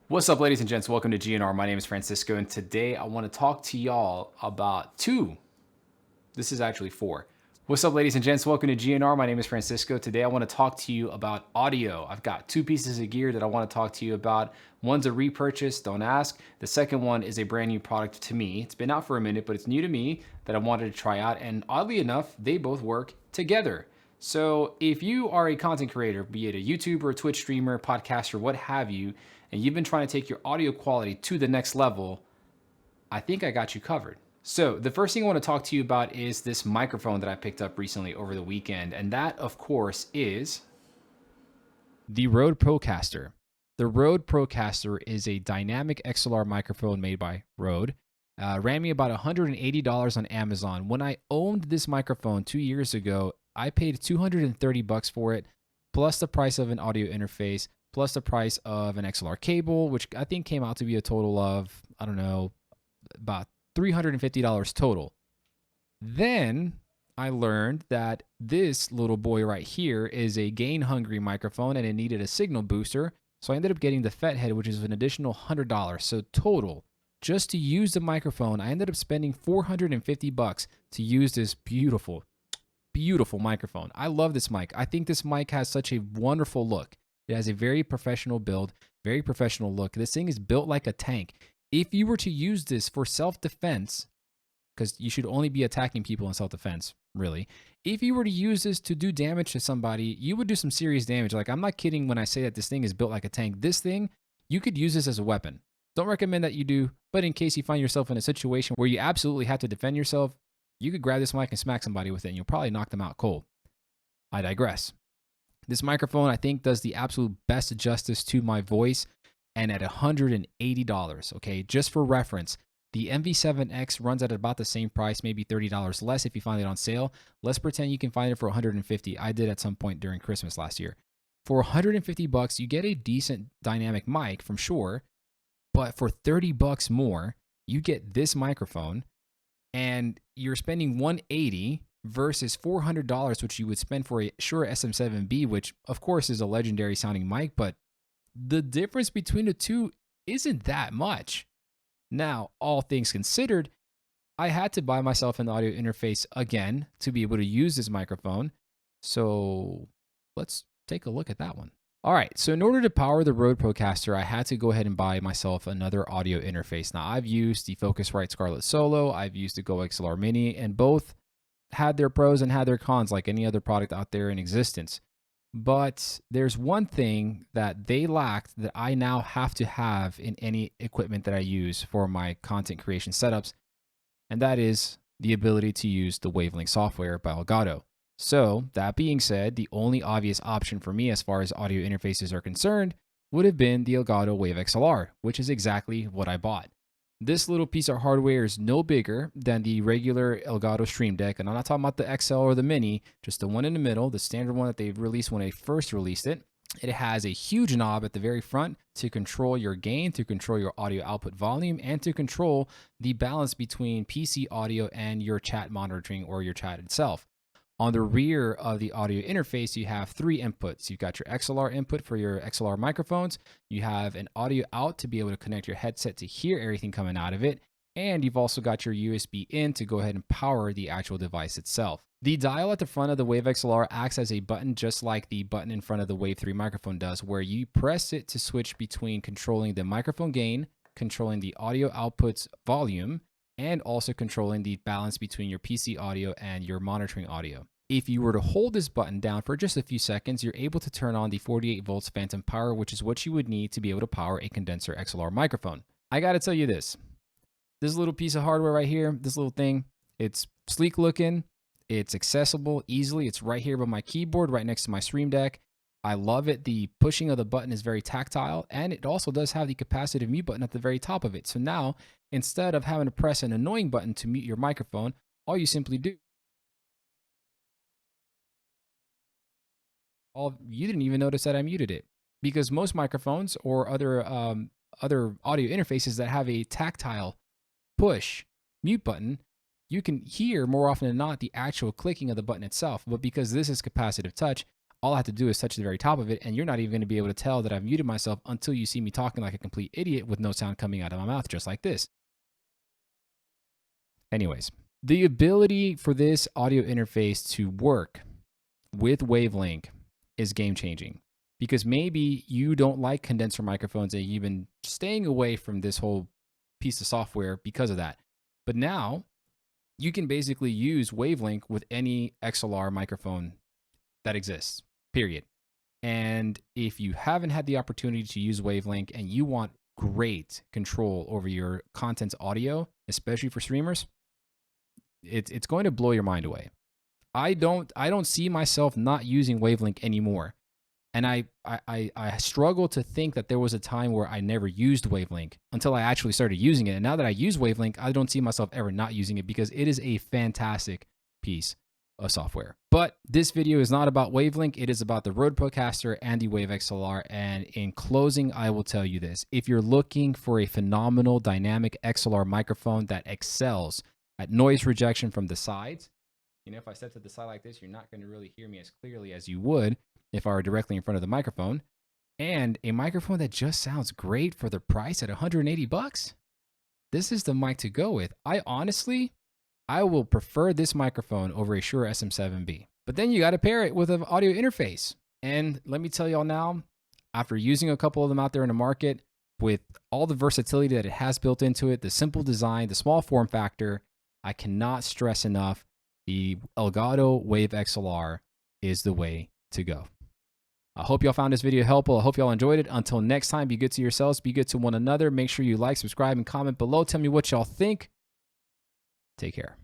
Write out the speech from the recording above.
What's up, ladies and gents? Welcome to GNR. My name is Francisco, and today I want to talk to y'all about two. This is actually four. What's up, ladies and gents? Welcome to GNR. My name is Francisco. Today I want to talk to you about audio. I've got two pieces of gear that I want to talk to you about. One's a repurchase, don't ask. The second one is a brand new product to me. It's been out for a minute, but it's new to me that I wanted to try out. And oddly enough, they both work together. So if you are a content creator, be it a YouTuber, a Twitch streamer, podcaster, what have you, and you've been trying to take your audio quality to the next level, I think I got you covered. So the first thing I want to talk to you about is this microphone that I picked up recently over the weekend. And that, of course, is the Rode Procaster. The Rode Procaster is a dynamic XLR microphone made by Rode. Ran me about $180 on Amazon. When I owned this microphone 2 years ago, I paid $230 for it, plus the price of an audio interface, plus the price of an XLR cable, which I think came out to be a total of, I don't know, about $350 total. Then I learned that this little boy right here is a gain-hungry microphone and it needed a signal booster. So I ended up getting the Fethead, which is an additional $100. So total, just to use the microphone, I ended up spending $450 to use this beautiful microphone. I love this mic. I think this mic has such a wonderful look. It has a very professional build, very professional look. This thing is built like a tank. If you were to use this for self-defense, because you should only be attacking people in self-defense, really. If you were to use this to do damage to somebody, you would do some serious damage. Like, I'm not kidding when I say that this thing is built like a tank. This thing, you could use this as a weapon. Don't recommend that you do, but in case you find yourself in a situation where you absolutely have to defend yourself, you could grab this mic and smack somebody with it, and you'll probably knock them out cold. I digress. This microphone, I think, does the absolute best justice to my voice, and at $180, okay? Just for reference, the MV7X runs at about the same price, maybe $30 less if you find it on sale. Let's pretend you can find it for $150. I did at some point during Christmas last year. For $150, you get a decent dynamic mic from Shure, but for $30 more, you get this microphone, and you're spending $180 versus $400, which you would spend for a Shure SM7B, which of course is a legendary sounding mic, but the difference between the two isn't that much. Now, all things considered, I had to buy myself an audio interface again to be able to use this microphone. So let's take a look at that one. All right, so in order to power the Rode Procaster, I had to go ahead and buy myself another audio interface. Now, I've used the Focusrite Scarlett Solo, I've used the Go XLR Mini, and both had their pros and had their cons like any other product out there in existence. But there's one thing that they lacked that I now have to have in any equipment that I use for my content creation setups, and that is the ability to use the Wavelink software by Elgato. So that being said, the only obvious option for me as far as audio interfaces are concerned would have been the Elgato Wave XLR, which is exactly what I bought. This little piece of hardware is no bigger than the regular Elgato Stream Deck, and I'm not talking about the XL or the Mini, just the one in the middle, the standard one that they released when they first released it. It has a huge knob at the very front to control your gain, to control your audio output volume, and to control the balance between PC audio and your chat monitoring or your chat itself. On the rear of the audio interface, you have three inputs. You've got your XLR input for your XLR microphones. You have an audio out to be able to connect your headset to hear everything coming out of it. And you've also got your USB in to go ahead and power the actual device itself. The dial at the front of the Wave XLR acts as a button just like the button in front of the Wave 3 microphone does, where you press it to switch between controlling the microphone gain, controlling the audio output's volume, and also controlling the balance between your PC audio and your monitoring audio. If you were to hold this button down for just a few seconds, you're able to turn on the 48 volts phantom power, which is what you would need to be able to power a condenser XLR microphone. I gotta tell you this little piece of hardware right here, this little thing, it's sleek looking, it's accessible easily, it's right here by my keyboard, right next to my Stream Deck. I love it. The pushing of the button is very tactile, and it also does have the capacitive mute button at the very top of it. So now, instead of having to press an annoying button to mute your microphone, all you simply do, you didn't even notice that I muted it, because most microphones or other audio interfaces that have a tactile push mute button, you can hear more often than not the actual clicking of the button itself. But because this is capacitive touch, all I have to do is touch the very top of it, and you're not even going to be able to tell that I've muted myself until you see me talking like a complete idiot with no sound coming out of my mouth, just like this. Anyways, the ability for this audio interface to work with Wavelink is game-changing, because maybe you don't like condenser microphones and you've been staying away from this whole piece of software because of that. But now you can basically use Wavelink with any XLR microphone that exists, period. And if you haven't had the opportunity to use Wavelink and you want great control over your content's audio, especially for streamers, it's going to blow your mind away. I don't see myself not using Wavelink anymore. And I struggle to think that there was a time where I never used Wavelink until I actually started using it. And now that I use Wavelink, I don't see myself ever not using it because it is a fantastic piece of software. But this video is not about Wavelink. It is about the Rode Procaster and the Wave XLR. And in closing, I will tell you this. If you're looking for a phenomenal dynamic XLR microphone that excels at noise rejection from the sides, you know, if I step to the side like this, you're not going to really hear me as clearly as you would if I were directly in front of the microphone, and a microphone that just sounds great for the price at $180, this is the mic to go with. I will prefer this microphone over a Shure SM7B. But then you got to pair it with an audio interface. And let me tell y'all now, after using a couple of them out there in the market, with all the versatility that it has built into it, the simple design, the small form factor, I cannot stress enough, the Elgato Wave XLR is the way to go. I hope y'all found this video helpful. I hope y'all enjoyed it. Until next time, be good to yourselves, be good to one another. Make sure you like, subscribe, and comment below. Tell me what y'all think. Take care.